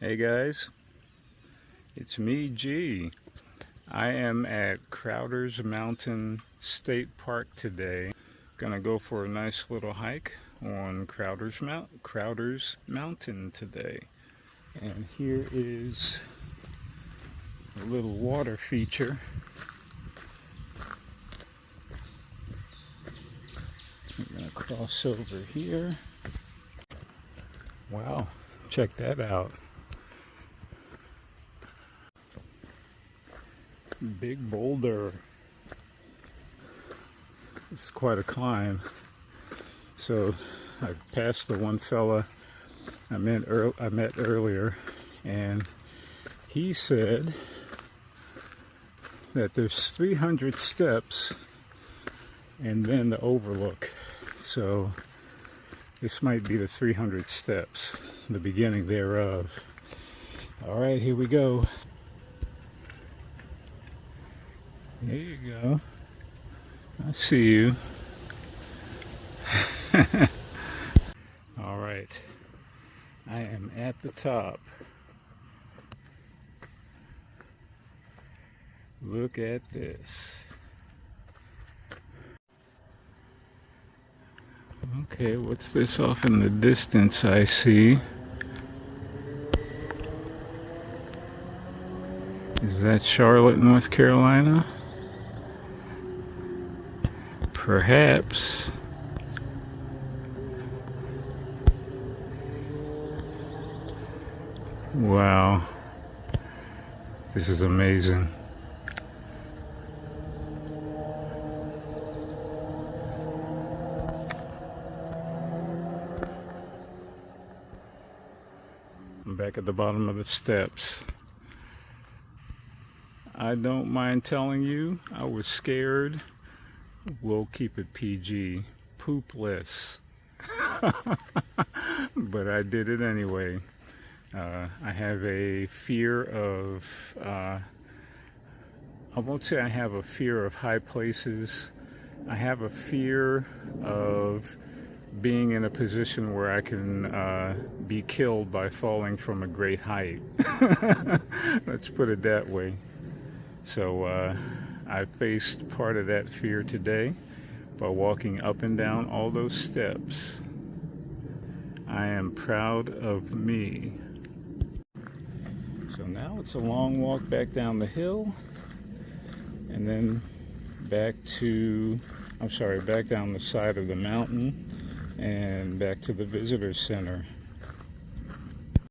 Hey guys, it's me, G. I am at Crowder's Mountain State Park today. Gonna go for a nice little hike on Crowder's Mountain today. And here is a little water feature. I'm gonna cross over here. Wow, check that out. Big boulder. It's quite a climb. So I passed the one fella I met earlier, and he said that there's 300 steps and then the overlook. So this might be the 300 steps, the beginning thereof. All right, here we go. There you go. I see you. All right. I am at the top. Look at this. Okay, what's this off in the distance I see? Is that Charlotte, North Carolina? Perhaps. Wow. This is amazing. I'm back at the bottom of the steps. I don't mind telling you, I was scared. We'll keep it PG. Poopless. But I did it anyway. I have a fear of, I won't say I have a fear of high places. I have a fear of being in a position where I can be killed by falling from a great height. Let's put it that way. So I faced part of that fear today by walking up and down all those steps. I am proud of me. So now it's a long walk back down the hill and then back down the side of the mountain and back to the visitor center.